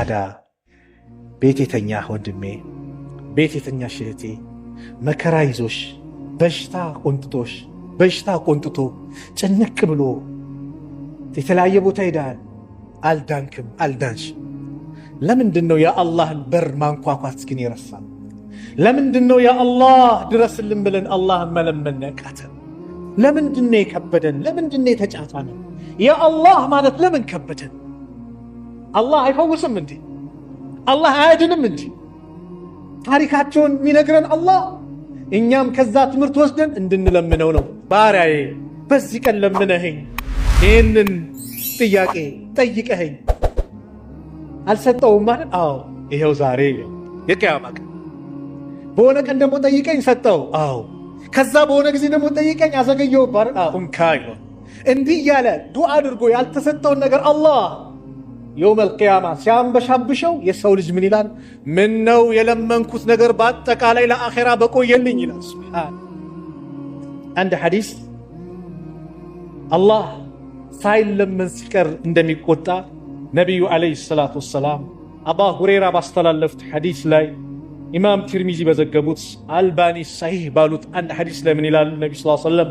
ታዲያ ቤቴተኛ ወንድሜ፣ ቤቴተኛ እህቴ፣ መከራ ይዞሽ በሽታ ቆንጥቶ ጭንቅ ብሎ የተለያየ ቦታ ሄዳል፣ አልዳንክም፣ አልዳንሽ። ለምንድነው የአላህን በር ማንኳኳት ግን የረሳ? ለምንድነው የአላህ ድረስልን ብለን አላህን መለመን ያቃተን? ለምንድነው የከበደን? ለምንድነው የተጫጫነን? የአላህ ማለት ለምን ከበደን? አላህ አይፈውስም እንዴ? አላህ አያድንም እንዴ? ታሪካቸውን የሚነግረን አላህ እኛም ከዛ ትምህርት ወስደን እንድንለምነው ነው። ባሪያዬ በዚህ ቀን ለምነኸኝ ይህንን ጥያቄ ጠይቀኸኝ አልሰጠውም ማለት? አዎ ይሄው ዛሬ የቂያማ ቀን። በሆነ ቀን ደግሞ ጠይቀኝ ሰጠው። አዎ ከዛ በሆነ ጊዜ ደግሞ ጠይቀኝ አዘገየው ባር እንካ ይሆን። እንዲህ እያለ ዱዓ አድርጎ ያልተሰጠውን ነገር አላህ የውመል ቂያማ ሲያንበሻብሸው የሰው ልጅ ምን ይላል? ምን ነው የለመንኩት ነገር በአጠቃላይ ለአኺራ በቆየልኝ ይላል። ሱብሃን። አንድ ሐዲስ አላህ ሳይለመን ሲቀር እንደሚቆጣ ነቢዩ ዓለይሂ ሰላቱ ወሰላም አባ ሁረይራ ባስተላለፉት ሐዲስ ላይ ኢማም ትርሚዚ በዘገቡት አልባኒ ሰሂህ ባሉት አንድ ሐዲስ ላይ ምን ይላሉ ነቢ ሰለላሁ ዐለይሂ ወሰለም?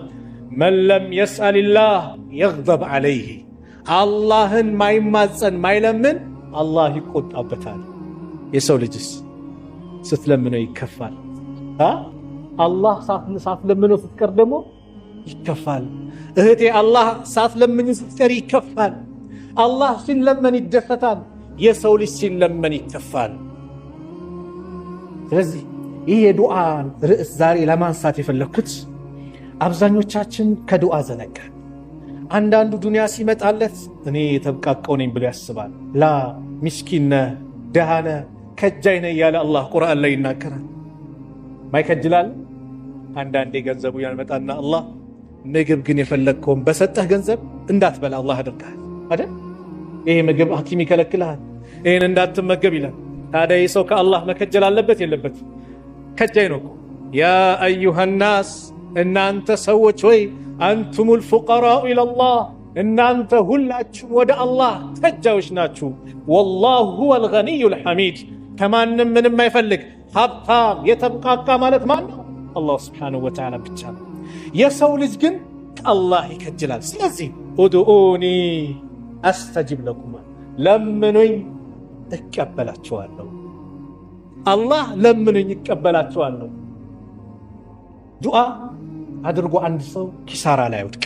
መን ለም የስአልላህ የግዘብ ዐለይህ፣ አላህን ማይማጸን ማይለምን አላህ ይቆጣበታል። የሰው ልጅስ ስትለምነው ይከፋል። አላህ ሳትለምነው ስትቀር ደግሞ ይከፋል። እህቴ አላህ ሳትለምን ስትቀር ይከፋል። አላህ ሲለመን ይደሰታል። የሰው ልጅ ሲለመን ይከፋል። ስለዚህ ይህ የዱዓ ርዕስ ዛሬ ለማንሳት የፈለኩት አብዛኞቻችን ከዱዓ ዘነጋን። አንዳንዱ ዱንያ ሲመጣለት እኔ የተብቃቀው ነኝ ብሎ ያስባል። ላ ምስኪን ነህ፣ ደሃ ነህ፣ ከጃይ ነህ እያለ አላህ ቁርአን ላይ ይናገራል። ማይከጅላል አንዳንዴ ገንዘቡ ያመጣና አላህ ምግብ ግን የፈለግከውን በሰጠህ ገንዘብ እንዳትበላ አላህ አድርገሃል አይደል? ይሄ ምግብ ሐኪም ይከለክልሃል፣ ይሄን እንዳትመገብ ይላል። ታዲያ ሰው ከአላህ መከጀል አለበት የለበት? ከጃይ ነው እኮ። ያ አዩሃ ናስ፣ እናንተ ሰዎች ሆይ አንቱሙል ፉቀራኡ ኢለላህ፣ እናንተ ሁላችሁ ወደ አላህ ከጃዮች ናችሁ። ወላሁ ሁወል ገኒዩል ሐሚድ፣ ከማንም ምንም አይፈልግ ሀብታም የተብቃቃ ማለት ማን ነው? አላህ ሱብሓነሁ ወተዓላ ብቻ ነው። የሰው ልጅ ግን ከአላህ ይከጅላል። ስለዚህ ኡድኡኒ አስተጅብ ለኩም፣ ለምኑኝ እቀበላችኋለሁ። አላህ ለምኑኝ እቀበላችኋለሁ። ዱዓ አድርጎ አንድ ሰው ኪሳራ ላይ አይወድቅ።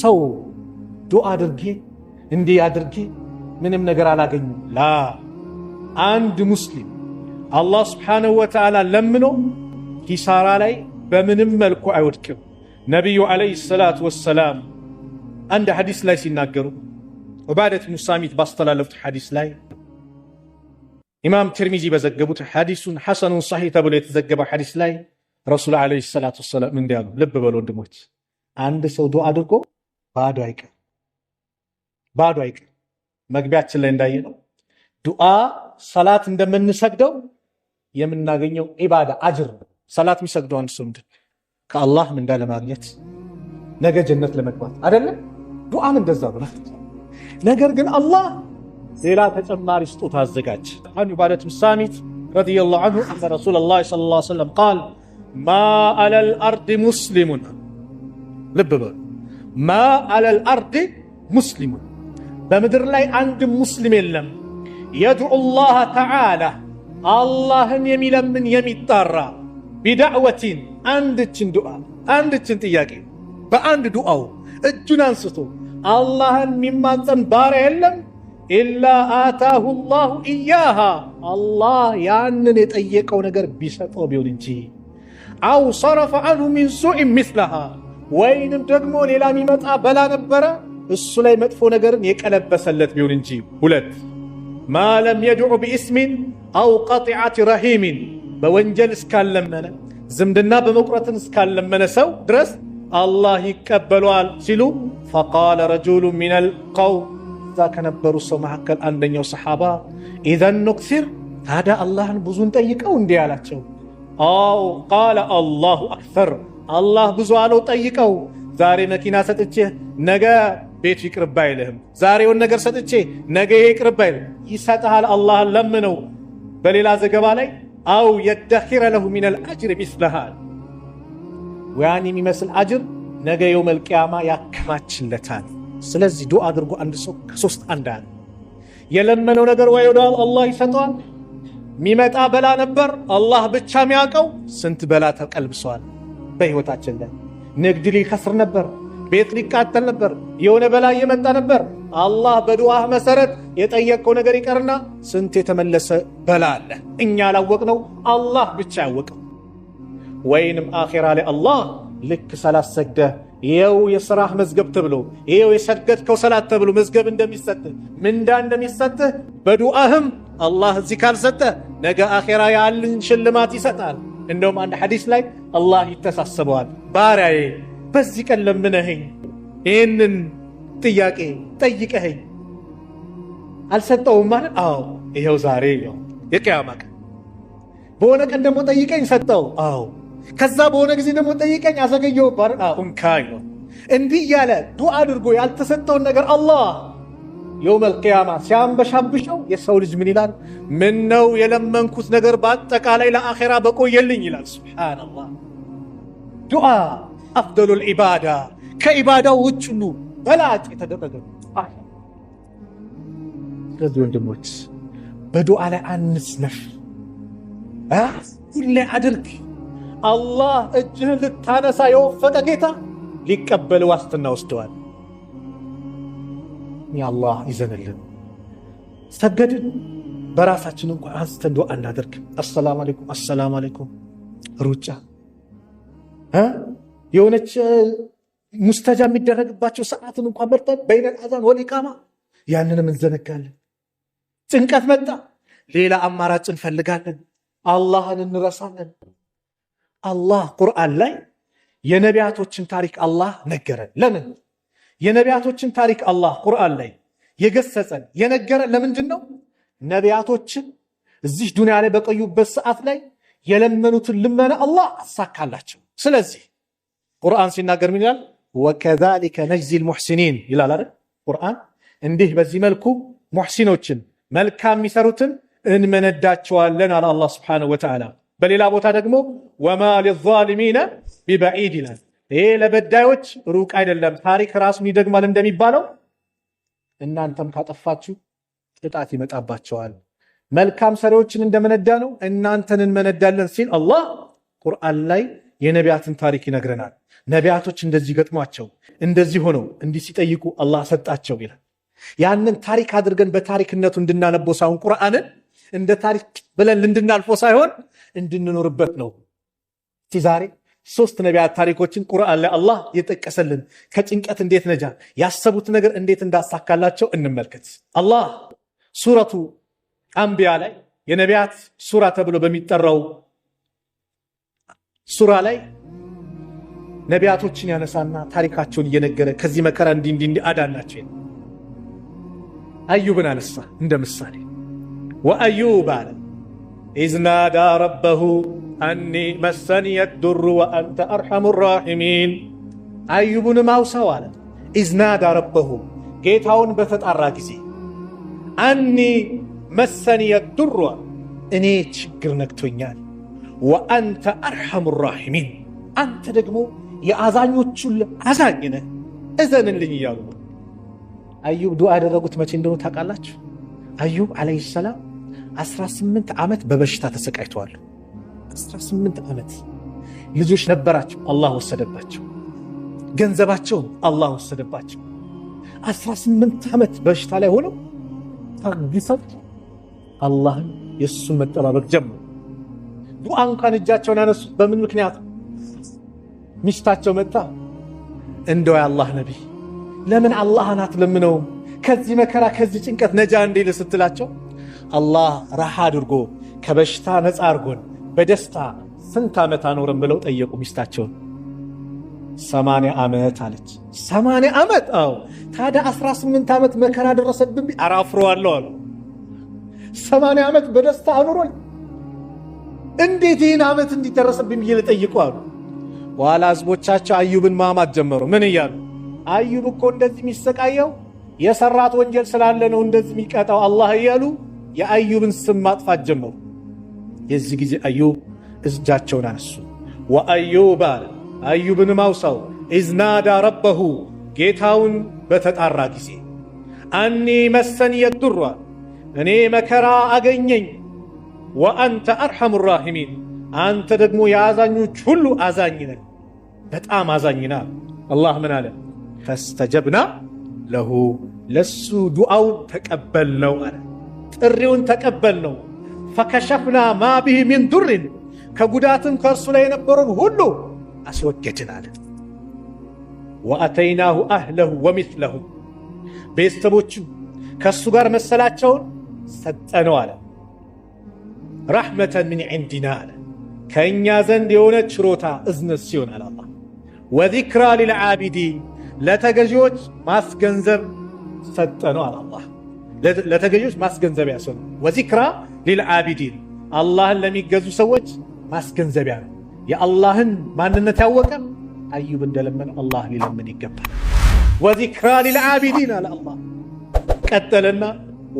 ሰው ዱዓ አድርጌ እንዲህ አድርጌ ምንም ነገር አላገኝም ላ አንድ ሙስሊም አላህ ስብሓንሁ ወተዓላ ለምኖ ኪሳራ ላይ በምንም መልኩ አይወድቅም። ነቢዩ ዓለይሂ ሰላቱ ወሰላም አንድ ሐዲስ ላይ ሲናገሩ ዑባደት ብኑ ሳሚት ባስተላለፉት ሐዲስ ላይ ኢማም ትርሚዚ በዘገቡት ሐዲሱን ሐሰኑን ሰሒህ ተብሎ የተዘገበ ሐዲስ ላይ ረሱል ዓለይሂ ሰላቱ ወሰላም እንዲህ አሉ። ልብ በሉ ወንድሞች፣ አንድ ሰው ዱዓ አድርጎ ባዶ አይቀር፣ ባዶ አይቀር። መግቢያችን ላይ እንዳየነው ዱዓ ሰላት እንደምንሰግደው የምናገኘው ኢባዳ አጅር። ሰላት የሚሰግደው አንድ ሰው ምንድን ከአላህ ምንዳ ለማግኘት ነገ ጀነት ለመግባት አይደለም? ዱዓም እንደዛ ነው። ነገር ግን አላህ ሌላ ተጨማሪ ስጦታ አዘጋጅ። አን ዑባደት ብኑ ሳሚት ረዲየላሁ ዐንሁ አነ ረሱለላህ ሰለላሁ ዐለይሂ ወሰለም ቃል ማ ዐለል አርድ ሙስሊሙን፣ ልብ በሉ፣ ማ ዐለል አርድ ሙስሊሙን፣ በምድር ላይ አንድ ሙስሊም የለም የድዑ ላህ ተዓላ፣ አላህን የሚለምን የሚጣራ ቢዳዕወቲን፣ አንድችን ዱዓ፣ አንድችን ጥያቄ በአንድ ዱዓው እጁን አንስቶ አላህን የሚማጸን ባሪያ የለም ኢላ አታሁ ላሁ ኢያሃ፣ አላህ ያንን የጠየቀው ነገር ቢሰጠው ቢሆን እንጂ፣ አው ሰረፈ አንሁ ሚን ሱኢን ምስለሃ፣ ወይንም ደግሞ ሌላ የሚመጣ በላ ነበረ እሱ ላይ መጥፎ ነገርን የቀለበሰለት ቢሆን እንጂ። ሁለት ማ ለም የድዑ ቢእስሚን አው ቀጢዐት ረሂሚን፣ በወንጀል እስካለመነ ዝምድና በመቁረጥን እስካለመነ ሰው ድረስ አላህ ይቀበሏል ሲሉ ፈቃለ ረጁሉ ሚነል ቀውም፣ እዛ ከነበሩ ሰው መካከል አንደኛው ሰሓባ ኢዘን ኑክሲር፣ ታዲያ አላህን ብዙን ጠይቀው እንዲህ አላቸው። አው ቃለ አላሁ አክተር፣ አላህ ብዙ አለው ጠይቀው። ዛሬ መኪና ሰጥቼህ ነገ ቤቱ ይቅርብ አይልህም። ዛሬውን ነገር ሰጥቼ ነገ ይቅርብ አይልህ፣ ይሰጥሃል። አላህን ለምነው። በሌላ ዘገባ ላይ አው የደኺረ ለሁ ሚነል አጅር ሚስለሃል፣ ያን የሚመስል አጅር ነገ የውመል ቂያማ ያከማችለታል። ስለዚህ ዱዓ አድርጎ አንድ ሰው ከሶስት አንድ አለ። የለመነው ነገር ወይ ወደ አላህ ይሰጠዋል። ሚመጣ በላ ነበር አላህ ብቻ የሚያውቀው። ስንት በላ ተቀልብሷል በህይወታችን ላይ። ንግድ ሊከስር ነበር፣ ቤት ሊቃጠል ነበር፣ የሆነ በላ እየመጣ ነበር። አላህ በዱዓህ መሰረት የጠየቀው ነገር ይቀርና ስንት የተመለሰ በላ አለ። እኛ አላወቅነው፣ አላህ ብቻ ያወቀው። ወይንም አኺራ ላይ አላህ ልክ ሰላት ሰግደህ ይኸው የሥራህ መዝገብ ተብሎ ይኸው የሰገድከው ሰላት ተብሎ መዝገብ እንደሚሰጥህ ምንዳ እንደሚሰጥህ በዱዓህም አላህ እዚህ ካልሰጠህ ነገ አኺራ ያልን ሽልማት ይሰጣል። እንደውም አንድ ሐዲስ ላይ አላህ ይተሳሰበዋል። ባሪያዬ በዚህ ቀን ለምነኸኝ ይህንን ጥያቄ ጠይቀኸኝ አልሰጠውም ማለት፣ አዎ ይኸው ዛሬ ነው የቂያማ ቀን። በሆነ ቀን ደግሞ ጠይቀኝ ሰጠው፣ አዎ ከዛ በሆነ ጊዜ ደግሞ ጠይቀኝ አዘገየው ባር እንካይ ነው። እንዲህ ያለ ዱዓ አድርጎ ያልተሰጠውን ነገር አላህ የውመል ቂያማ ሲያንበሻብሸው የሰው ልጅ ምን ይላል? ምን ነው የለመንኩት ነገር በአጠቃላይ ለአኺራ በቆየልኝ ይላል። ሱብሃንአላህ። ዱዓ አፍደሉል ዒባዳ፣ ከዒባዳው ውጭ ሁሉ በላጭ የተደረገ። ስለዚህ ወንድሞች በዱዓ ላይ አንስነፍ፣ ሁሌ አድርግ። አላህ እጅህን ልታነሳ የወፈቀ ጌታ ሊቀበል ዋስትና ወስደዋል። አላህ ይዘንልን። ሰገድን በራሳችን እንኳን አንስተን ዱዓ እናደርግ። አሰላሙ አለይኩም አሰላሙ አለይኩም ሩጫ የሆነች ሙስተጃ የሚደረግባቸው ሰዓትን እንኳን መርጠን በይነል አዛን ወልኢቃማ ያንንም እንዘነጋለን። ጭንቀት መጣ ሌላ አማራጭ እንፈልጋለን። አላህን እንረሳለን። አላህ ቁርአን ላይ የነቢያቶችን ታሪክ አላህ ነገረን። ለምን? የነቢያቶችን ታሪክ አላህ ቁርአን ላይ የገሰጸን የነገረን ለምንድን ነው? ነቢያቶችን እዚህ ዱንያ ላይ በቆዩበት ሰዓት ላይ የለመኑትን ልመና አላህ አሳካላቸው። ስለዚህ ቁርአን ሲናገር ምን ይላል? ወከዛሊከ ነጅዚል ሙሕሲኒን ይላል አይደል? ቁርአን እንዲህ በዚህ መልኩ ሙሕሲኖችን መልካም የሚሰሩትን እንመነዳቸዋለን አለ አላህ ሱብሓነሁ ወተዓላ። በሌላ ቦታ ደግሞ ወማ ሊዛሊሚነ ቢበዒድ ይላል። ይሄ ለበዳዮች ሩቅ አይደለም፣ ታሪክ ራሱን ይደግማል እንደሚባለው እናንተም ካጠፋችሁ ቅጣት ይመጣባቸዋል። መልካም ሰሪዎችን እንደመነዳ ነው እናንተን እንመነዳለን ሲል አላህ ቁርአን ላይ የነቢያትን ታሪክ ይነግረናል። ነቢያቶች እንደዚህ ገጥሟቸው እንደዚህ ሆነው እንዲህ ሲጠይቁ አላህ ሰጣቸው ይላል። ያንን ታሪክ አድርገን በታሪክነቱ እንድናነበው ሳይሆን ቁርአንን እንደ ታሪክ ብለን እንድናልፈው ሳይሆን እንድንኖርበት ነው። ዛሬ ሶስት ነቢያት ታሪኮችን ቁርአን ላይ አላህ የጠቀሰልን ከጭንቀት እንዴት ነጃ ያሰቡት ነገር እንዴት እንዳሳካላቸው እንመልከት። አላህ ሱረቱ አንቢያ ላይ የነቢያት ሱራ ተብሎ በሚጠራው ሱራ ላይ ነቢያቶችን ያነሳና ታሪካቸውን እየነገረ ከዚህ መከራ እንዲህ አዳናቸው። አዩብን አነሳ እንደ ምሳሌ። ወአዩብ አለ ኢዝ ናዳ ረበሁ አኒ መሰኒየ ዱሩ ወአንተ አርሐሙ ራሒሚን። አዩብንም አውሳው አለ ኢዝ ናዳ ረበሁ ጌታውን በተጣራ ጊዜ አኒ መሰኒየ ዱሩ እኔ ችግር ነክቶኛል፣ ወአንተ አርሐሙ ራሒሚን አንተ ደግሞ የአዛኞቹ አዛኝ ነህ እዘንልኝ እያሉ ነው። አዩብ ዱዓ ያደረጉት መቼ እንደሆነ ታውቃላችሁ? አዩብ ዓለይሂ ሰላም 18 ዓመት በበሽታ ተሰቃይተዋል። 18 ዓመት ልጆች ነበራቸው፣ አላህ ወሰደባቸው። ገንዘባቸውን አላህ ወሰደባቸው። 18 ዓመት በሽታ ላይ ሆነው ታግሰው አላህን የእሱን መጠባበቅ ጀመሩ። ዱዓ እንኳን እጃቸውን ያነሱት በምን ምክንያት? ሚስታቸው መጣ እንደው የአላህ ነቢይ ለምን አላህን አትለምነውም ከዚህ መከራ ከዚህ ጭንቀት ነጃ እንዲል ስትላቸው አላህ ረሃ አድርጎ ከበሽታ ነፃ አድርጎን በደስታ ስንት ዓመት አኖረን ብለው ጠየቁ ሚስታቸውን። 80 ዓመት አለች። 80 ዓመት? አዎ። ታዲያ 18 ዓመት መከራ ደረሰብኝ አራፍረዋለሁ አሉ። 80 ዓመት በደስታ አኑሮኝ እንዴት ይህን ዓመት እንዲደረሰብኝ ብዬ ልጠይቁ አሉ። በኋላ ህዝቦቻቸው አዩብን ማማት ጀመሩ። ምን እያሉ? አዩብ እኮ እንደዚህ የሚሰቃየው የሰራት ወንጀል ስላለ ነው እንደዚህ የሚቀጣው አላህ እያሉ የአዩብን ስም ማጥፋት ጀመሩ። የዚህ ጊዜ አዩብ እጃቸውን አነሱ። ወአዩብ አለ አዩብንም አውሳው ኢዝ ናዳ ረበሁ ጌታውን በተጣራ ጊዜ አኒ መሰንየ ዱር እኔ መከራ አገኘኝ፣ ወአንተ አርሐሙ ራሒሚን አንተ ደግሞ የአዛኞች ሁሉ አዛኝ ነህ፣ በጣም አዛኝና። አላህ ምን አለ? ፈስተጀብና ለሁ ለሱ ዱዓውን ተቀበልነው አለ፣ ጥሪውን ተቀበልነው። ፈከሸፍና ማ ቢሂ ሚን ዱርን ከጉዳትም ከእርሱ ላይ የነበረውን ሁሉ አስወገድን አለ። ወአተይናሁ አህለሁ ወሚስለሁ ቤተሰቦቹ ከእሱ ጋር መሰላቸውን ሰጠነው አለ። ረሕመተን ምን ዒንዲና አለ ከእኛ ዘንድ የሆነ ችሮታ እዝነት ሲሆን አለ አላህ። ወዚክራ ሊልዓቢዲን ለተገዢዎች ማስገንዘብ ሰጠነው አለ አላህ። ለተገዢዎች ማስገንዘቢያ ሰው ወዚክራ ሊልዓቢዲን አላህን ለሚገዙ ሰዎች ማስገንዘቢያ ነው። የአላህን ማንነት ያወቀ አዩብ እንደለመነው አላህ ሊለምን ይገባል። ወዚክራ ሊልዓቢዲን አለ አላህ። ቀጠለና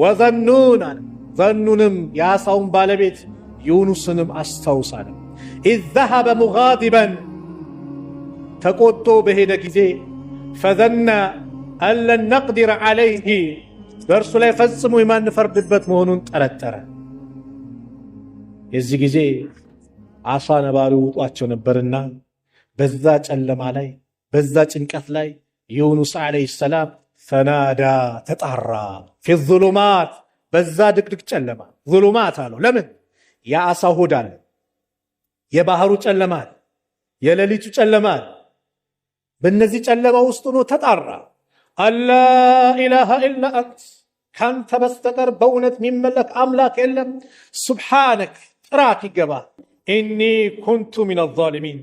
ወዘኑን አለ ዘኑንም የአሳውን ባለቤት ዩኑስንም አስታውሳለ። ኢዝ ዘሀበ ሙጋዲበን ተቆጦ በሄደ ጊዜ ፈዘና አለን ነቅዲር ዐለይህ በእርሱ ላይ ፈጽሞ የማንፈርድበት መሆኑን ጠረጠረ። የዚህ ጊዜ አሳ ነባሪ ውጧቸው ነበርና በዛ ጨለማ ላይ በዛ ጭንቀት ላይ ዩኑስ ዓለይሂ ሰላም ፈናዳ ተጣራ ፊ ዙሉማት በዛ ድቅድቅ ጨለማ ዙሉማት አለው። ለምን? የአሳ ሆድ አለ፣ የባህሩ ጨለማ አለ፣ የሌሊቱ ጨለማ አለ። በእነዚህ ጨለማ ውስጥ ሆኖ ተጣራ። አላ ኢላሃ ኢላ አንት ካንተ በስተቀር በእውነት የሚመለክ አምላክ የለም፣ ሱብሓነክ ጥራት ይገባ። ኢኒ ኩንቱ ሚነ ዛሊሚን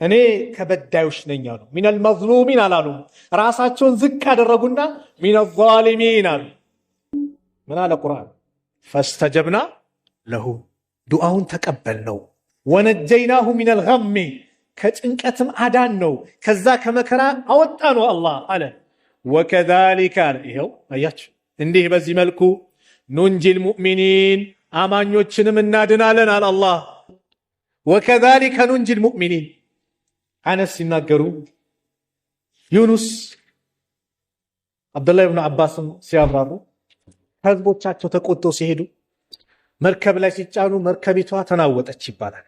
እኔ ከበዳዮች ነኝ አሉ። ሚነል መዝሉሚን አላሉ፣ ራሳቸውን ዝቅ አደረጉና ሚነ ዛሊሚን አሉ። ምን አለ ቁርአን? ፈስተጀብና ለሁ ዱዓውን ተቀበል ነው። ወነጀይናሁ ሚነል ገሚ ከጭንቀትም አዳን ነው፣ ከዛ ከመከራ አወጣ ነው አላህ አለ። ወከዛሊከ አለ ይኸው አያችሁ፣ እንዲህ በዚህ መልኩ ኑንጂል ሙእሚኒን አማኞችንም እናድናለን አለ አላህ። ወከዛሊከ ኑንጂል ሙእሚኒን አነስ ሲናገሩ ዩኑስ አብዱላህ ብን አባስም ሲያብራሩ ህዝቦቻቸው ተቆጥተው ሲሄዱ መርከብ ላይ ሲጫኑ መርከቢቷ ተናወጠች ይባላል።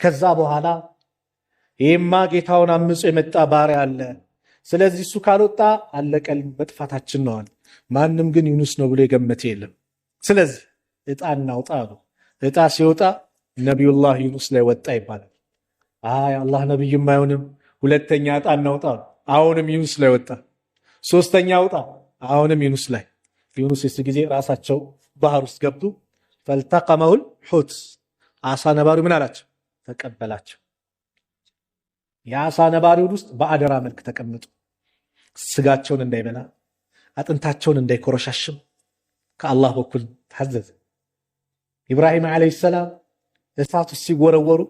ከዛ በኋላ ይህማ ጌታውን አምጾ የመጣ ባሪያ አለ፣ ስለዚህ እሱ ካልወጣ አለቀል መጥፋታችን ነው አለ። ማንም ግን ዩኑስ ነው ብሎ የገመተ የለም። ስለዚህ እጣ እናውጣ ነው። እጣ ሲወጣ ነቢዩላህ ዩኑስ ላይ ወጣ ይባላል። አይ አላህ ነብዩም አይሆንም፣ ሁለተኛ እጣ እናውጣ ነው። አሁንም ዩኑስ ላይ ወጣ። ሶስተኛ ውጣ፣ አሁንም ዩኑስ ላይ። ዩኑስ የዚህ ጊዜ ራሳቸው ባህር ውስጥ ገብቱ። ፈልተቀመሁል ሑት አሳ ነባሪው ምን አላቸው? ተቀበላቸው። የአሳ ነባሪው ውስጥ በአደራ መልክ ተቀምጡ፣ ስጋቸውን እንዳይበላ አጥንታቸውን እንዳይኮረሻሽም ከአላህ በኩል ታዘዘ። ኢብራሂም ዓለይሂ ሰላም እሳቱ ሲወረወሩ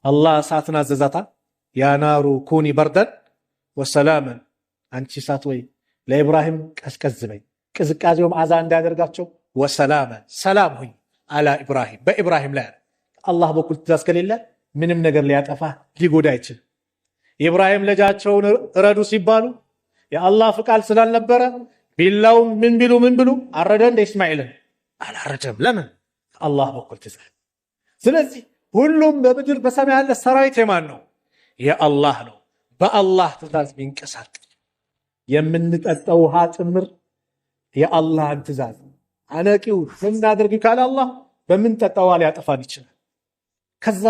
አላህ እሳትን አዘዛታ። ያ ናሩ ኩኒ በርደን ወሰላመን፣ አንቺ እሳት ወይ ለኢብራሂም ቀዝቀዝ በይ፣ ቅዝቃዜውም አዛ እንዳያደርጋቸው። ወሰላመን ሰላም ሁኝ አላ ኢብራሂም፣ በኢብራሂም ላይ አላህ በኩል ትእዛዝ ከሌለ ምንም ነገር ሊያጠፋ ሊጎዳ አይችልም። ኢብራሂም ልጃቸውን እረዱ ሲባሉ የአላህ ፍቃድ ስላልነበረ ቢላው ምን ብሉ አረደ እንደ እስማኤልን አላረደም። ለምን? አላህ በኩል ትእዛዝ። ስለዚህ ሁሉም በምድር በሰማይ ያለ ሰራዊት የማን ነው? የአላህ ነው። በአላህ ትእዛዝ ቢንቀሳቀስ የምንጠጣው ውሃ ጭምር የአላህን ትእዛዝ አነቂው ስናደርግ ካለ አላህ በምንጠጣው ውሃ ሊያጠፋን ይችላል። ከዛ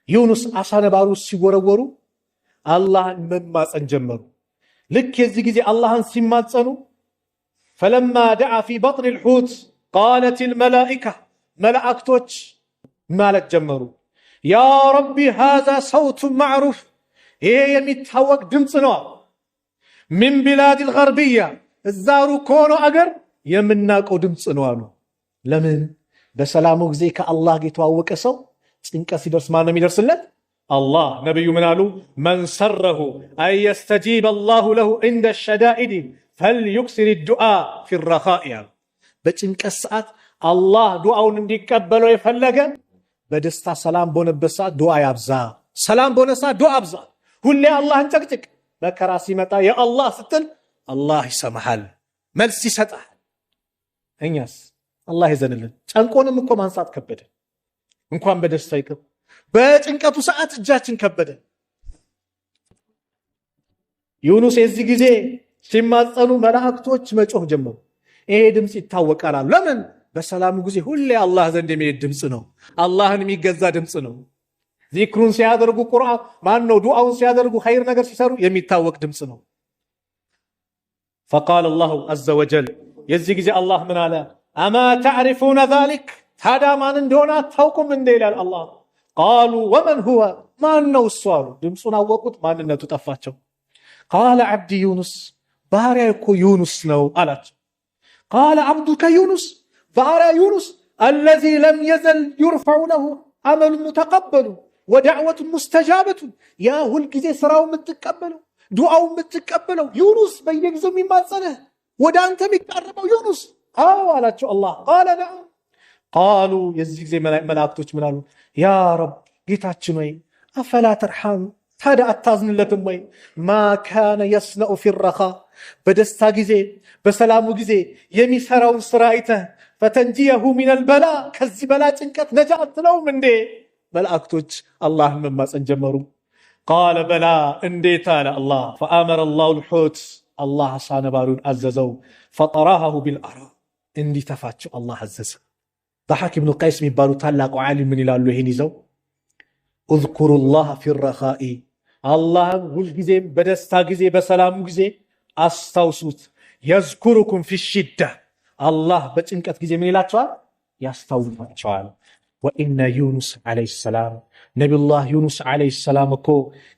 ዩኑስ አሳ ነባሩ ሲወረወሩ አላህን መማፀን ጀመሩ። ልክ የዚህ ጊዜ አላህን ሲማፀኑ ፈለማ ደዓ ፊ በጥን ልሑት ቃለት ልመላኢካ መላእክቶች ማለት ጀመሩ፣ ያ ረቢ ሃዛ ሰውቱ ማዕሩፍ፣ ይሄ የሚታወቅ ድምፅ ነው። ምን ቢላድ ልገርብያ እዛ ሩቅ ከሆነው አገር የምናውቀው ድምፅ ነው አሉ። ለምን? በሰላሙ ጊዜ ከአላህ የተዋወቀ ሰው ጭንቀት ሲደርስ ማን ነው የሚደርስለት? الله نبي منالو من سره أن يستجيب الله له عند الشدائد فليكسر الدعاء في الرخاء بچنك الساعات الله دعاون እንዲቀበለው የፈለገ በደስታ ሰላም በሆነበት ሰዓት ዱዓ ያብዛ ሰላም በሆነ ሰዓት ዱዓ አብዛ ሁሌ አላህን ጨቅጭቅ መከራ ሲመጣ ያ አላህ ስትል አላህ ይሰማሃል መልስ ይሰጣል እኛስ አላህ ይዘንልን ጨንቆንም እኮ ማንሳት ከበደ እንኳን በደስታ ይቅር በጭንቀቱ ሰዓት እጃችን ከበደ ዩኑስ የዚህ ጊዜ ሲማጸኑ መላእክቶች መጮህ ጀመሩ ይሄ ድምጽ ይታወቃል ለምን በሰላሙ ጊዜ ሁሌ አላህ ዘንድ የሚሄድ ድምጽ ነው አላህን የሚገዛ ድምጽ ነው ዚክሩን ሲያደርጉ ቁርአን ማን ነው ዱዓውን ሲያደርጉ ኸይር ነገር ሲሰሩ የሚታወቅ ድምጽ ነው فقال الله عز وجل የዚህ ጊዜ አላህ ምን አለ اما تعرفون ذلك ታዲያ ማን እንደሆነ አታውቁም እንዴ ይላል አላህ قالوا ومن هو ማን ነው እሱ አሉ ድምጹን አወቁት ማንነቱ ጠፋቸው قال عبد يونس ባሪያ እኮ ዩኑስ ነው አላቸው قال عبدك يونس ባሪያ ዩኑስ الذي لم يزل يرفع له عمل متقبل ودعوة مستجابة يا هل ጊዜ ስራው የምትቀበለው ዱዓው የምትቀበለው ዩኑስ በየጊዜው የሚማጸነህ ወደ አንተ የሚቀርበው ዩኑስ አዎ አላቸው አላህ قال نعم قالوا የዚህ ጊዜ መላእክቶች ምን አሉ ያ ረብ ጌታችን ወይ አፈላ ተርሐም ታዲያ አታዝንለትም ወይ ማ ካነ የስነኡ ፊ الرخاء በደስታ ጊዜ በሰላሙ ጊዜ የሚሰራውን ስራ አይተህ ፈተንጂየሁ ሚን البلاء ከዚህ በላ ጭንቀት ነጃ አትለውም እንዴ መላእክቶች አላህን መማጸን ጀመሩ قال بلى እንዴት አለ አላህ فامر الله الحوت الله ሳነባሩን አዘዘው فطراه بالأراء እንዲተፋቸው አላህ አዘዘ ضحك ابن قيس የሚባሉ ታላቁ ዓሊም ምን ይላሉ ይሄን ይዘው اذكروا الله في الرخاء الله ሁል ጊዜ በደስታ ጊዜ በሰላሙ ጊዜ አስታውሱት يذكركم في الشدة الله በጭንቀት ጊዜ ምን ይላቸዋል ያስታውሳቸዋል وإن يونس عليه السلام نبي الله يونس عليه السلام እኮ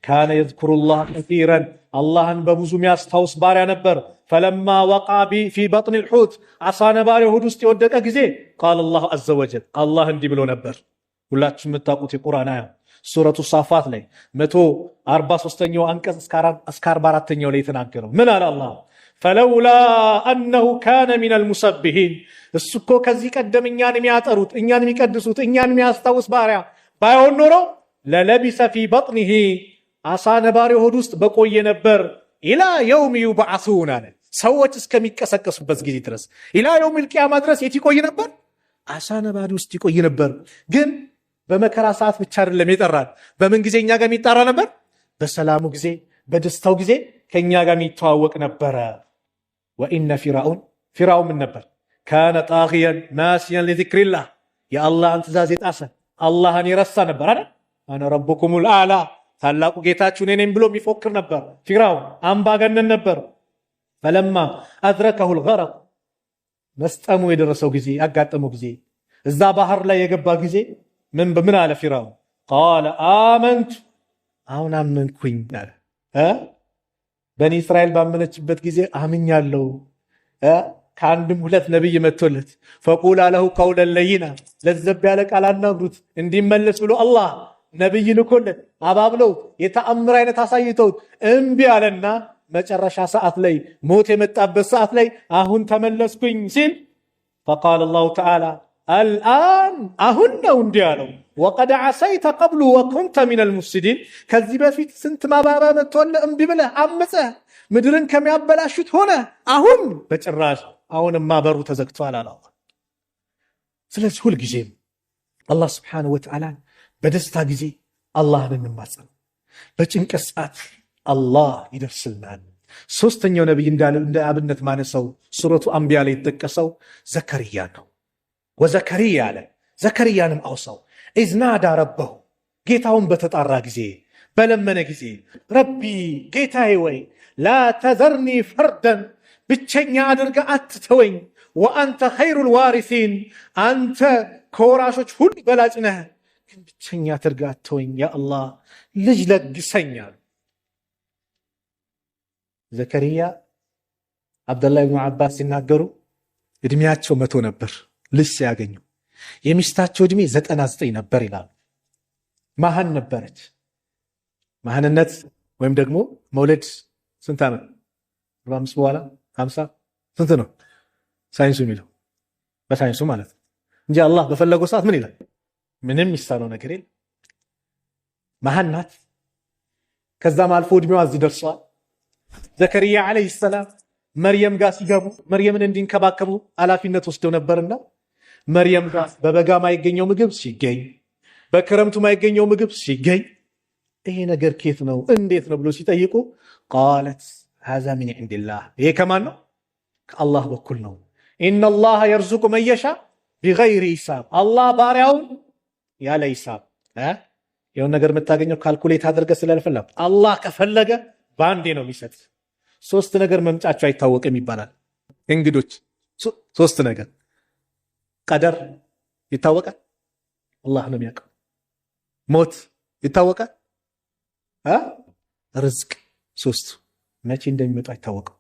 كان يذكر الله كثيرا اللهን በብዙ የሚያስታውስ ባሪያ ነበር فلما وقع في بطن الحوت عصا ነባሪው ሆድ ውስጥ የወደቀ ጊዜ قال الله عز وجل الله እንዲህ ብሎ ነበር ሁላችሁም የምታውቁት የቁርአን አያ ሱረቱ ሳፋት ላይ 143ኛው አንቀጽ እስከ 44ኛው ላይ የተናገረው ምን አለ አላህ فلولا انه كان من المسبحين እሱ እኮ ከዚህ ቀደም እኛን የሚያጠሩት እኛን የሚቀድሱት እኛን የሚያስታውስ ባሪያ ባይሆን ኖሮ ለለቢሰ في بطنه አሳ ነባሪው ሆድ ውስጥ በቆየ ነበር الى يوم يبعثون አለ ሰዎች እስከሚቀሰቀሱበት ጊዜ ድረስ الى يوم القيامه ድረስ የት ይቆይ ነበር አሳ ነባሪ ውስጥ ይቆይ ነበር ግን በመከራ ሰዓት ብቻ አይደለም የጠራን በምን ጊዜ እኛ ጋር የሚጣራ ነበር በሰላሙ ጊዜ በደስታው ጊዜ ከኛ ጋር የሚተዋወቅ ነበር وان فرعون من ነበር كان طاغيا ناسيا لذكر الله يا الله انت ዛዝ የጣሰ አላህን ይረሳ ነበር አይደል انا ربكم الاعلى ታላቁ ጌታችሁ እኔ ነኝ ብሎ የሚፎክር ነበር ፊራውን አምባገነን ነበር فلما ادركه الغرق መስጠሙ የደረሰው ጊዜ ያጋጠመው ጊዜ እዛ ባህር ላይ የገባ ጊዜ ምን አለ ፊራውን قال آمنت አሁን አመንኩኝ አለ በኒ እስራኤል ባመነችበት ጊዜ አምኛለሁ ከአንድም ሁለት ነብይ መጥቶለት فقول له قولا لينا ለዘብ ያለ ቃል አናግሩት እንዲመለስ ብሎ አላህ ነብይ ልኮለት አባብለው የተአምር አይነት አሳይተው እምቢ አለና መጨረሻ ሰዓት ላይ ሞት የመጣበት ሰዓት ላይ አሁን ተመለስኩኝ ሲል فقال الله تعالى الآن አሁን ነው እንዲህ አለው وقد عصيت قبل وكنت من المفسدين ከዚህ በፊት ስንት ማባባ መጥቶል እምቢ ብለህ አመፀህ ምድርን ከሚያበላሹት ሆነ አሁን በጭራሽ አሁንማ በሩ ተዘግቷል አለ አላህ ስለዚህ ሁሉ ጊዜ አላህ Subhanahu Wa Ta'ala በደስታ ጊዜ አላህን እንማጸን በጭንቀት ሰዓት አላህ ይደርስልናል ሶስተኛው ነብይ እንደ አብነት ማነሳው ሱረቱ አንቢያ ላይ ተጠቀሰው ዘከሪያ ነው ወዘከሪያ አለ ዘከሪያንም አውሳው إذ نادى ربه ጌታውን በተጣራ ጊዜ በለመነ ጊዜ ረቢ ጌታዬ ወይ لا تذرني فردا ብቸኛ አድርገህ አትተወኝ وأنت خير الوارثين አንተ ከወራሾች ሁሉ በላጭ ነህ ግን ብቸኛ አድርገህ አትተወኝ ያ አላህ ልጅ ለግሰኛል ዘከሪያ አብደላህ ኢብኑ አባስ ሲናገሩ እድሜያቸው 100 ነበር ልጅ ሲያገኙ የሚስታቸው እድሜ 99 ነበር ይላል ማሃን ነበረች መሃንነት ወይም ደግሞ መውለድ ስንት ዓመት 45 በኋላ 50 ስንት ነው ሳይንሱ የሚለው በሳይንሱ ማለት እንጂ አላህ በፈለገው ሰዓት ምን ይላል ምንም የሚሳነው ነገር የለም መሃናት ከዛም አልፎ እድሜዋ እዚህ ደርሷል ዘከሪያ አለይሂ ሰላም መርየም ጋር ሲገቡ መርየምን እንዲንከባከቡ ኃላፊነት ወስደው ነበርና መርየም ጋር በበጋ ማይገኘው ምግብ ሲገኝ በክረምቱ ማይገኘው ምግብ ሲገኝ ይሄ ነገር ከየት ነው እንዴት ነው ብሎ ሲጠይቁ قالت هذا من عند الله ይሄ ከማን ነው ከአላህ በኩል ነው ان الله يرزق من يشاء بغير حساب አላህ ባሪያውን ያለ ሂሳብ የሆነ ነገር የምታገኘው ካልኩሌት አድርገህ ስለልፈለግ አላህ ከፈለገ ባንዴ ነው የሚሰጥ ሶስት ነገር መምጫቸው አይታወቅም ይባላል እንግዶች ሶስት ነገር ቀደር ይታወቃል አላህ ነው የሚያውቀው ሞት ይታወቃል ርዝቅ ሶስት መቼ እንደሚመጣ አይታወቅም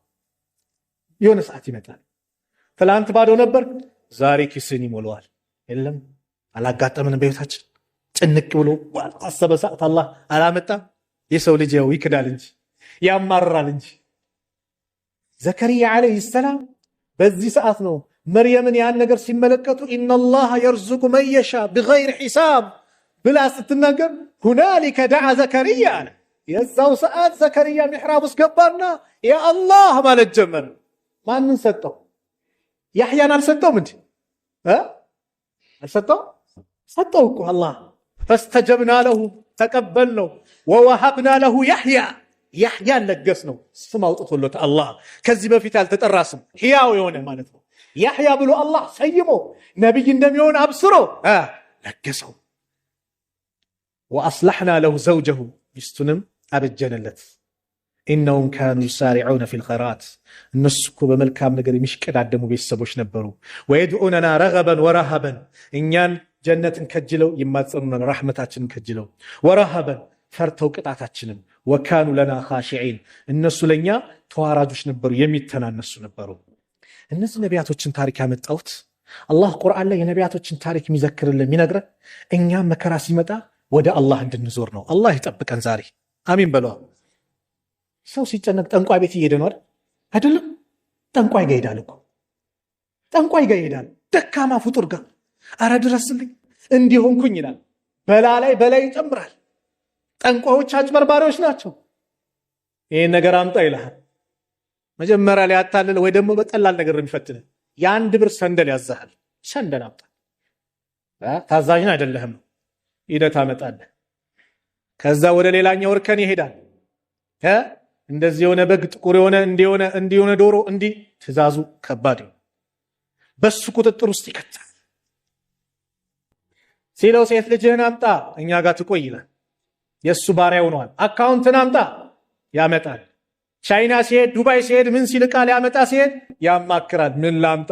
የሆነ ሰዓት ይመጣል ትላንት ባዶ ነበር ዛሬ ኪስን ይሞላዋል የለም አላጋጠመንም በህይወታችን ጭንቅ ብሎ አሰበ ሰዓት አላህ አላመጣም የሰው ልጅ ያው ይክዳል እንጂ ያማራል እንጂ ዘከሪያ አለይሂ ሰላም በዚህ ሰዓት ነው መርየምን ያን ነገር ሲመለከቱ ኢነላህ የርዙቁ መን የሻ بغير حساب ብላ ስትናገር ሁናሊከ ደዓ ዘከሪያ አለ የዛው ሰዓት ዘከሪያ ሚሕራብ ውስጥ ገባና ያ አላህ ማለት ጀመረ ማንን ሰጠው ያህያን አልሰጠውም እንዴ አልሰጠው ሰጠው እኮ አላህ فاستجبنا له تقبلنا ووهبنا له يحيى ለገስ ነው ስም አውጥቶለት አላህ ከዚህ በፊት ያልተጠራ ስም ሕያው የሆነ ማለት ነው ያህያ ብሎ አላህ ሰይሞ ነብይ እንደሚሆን አብስሮ ለገሰው واصلحنا له زوجه ሚስቱንም አበጀነለት إنهم كانوا يسارعون في الخيرات እነሱ እኮ በመልካም ነገር የሚሽቀዳደሙ ቤተሰቦች ነበሩ ويدعوننا رغبا ورهبا እኛን ጀነትን ከጅለው ይማጸኑና ረህመታችንን ከጅለው ወረሃበን ፈርተው ቅጣታችንን ወካኑ ለና ኻሺዒን እነሱ ለኛ ተዋራጆች ነበሩ የሚተናነሱ ነበሩ እነዚህ ነቢያቶችን ታሪክ ያመጣሁት አላህ ቁርአን ላይ የነቢያቶችን ታሪክ የሚዘክርልን የሚነግረን እኛም መከራ ሲመጣ ወደ አላህ እንድንዞር ነው አላህ ይጠብቀን ዛሬ አሚን በሉ ሰው ሲጨነቅ ጠንቋይ ቤት እየሄደ ነው አይደለም ጠንቋይ ጋር ይሄዳል እኮ ጠንቋይ ጋር ይሄዳል ደካማ ፍጡር ጋር አረ ድረስልኝ እንዲሆንኩኝ ይላል በላይ ይጨምራል ጠንቋዮች አጭበርባሪዎች ናቸው ይሄን ነገር አምጣ ይላል መጀመሪያ ላይ አታለለ ወይ ደግሞ በቀላል ነገር የሚፈትነ የአንድ ብር ሰንደል ያዛሃል ሰንደል አምጣ ታዛዥን አይደለህም ሂደት አመጣለህ ከዛ ወደ ሌላኛው እርከን ይሄዳል እንደዚህ የሆነ በግ ጥቁር የሆነ እንዲሆነ ዶሮ እንዲ ትእዛዙ ከባድ ነው በሱ ቁጥጥር ውስጥ ይከታል ሲለው ሴት ልጅህን አምጣ እኛ ጋር ትቆይ ይላል የሱ ባሪያ ሆኗል አካውንትን አምጣ ያመጣል ቻይና ሲሄድ ዱባይ ሲሄድ ምን ሲልቃል ያመጣ ሲሄድ ያማክራል ምን ላምጣ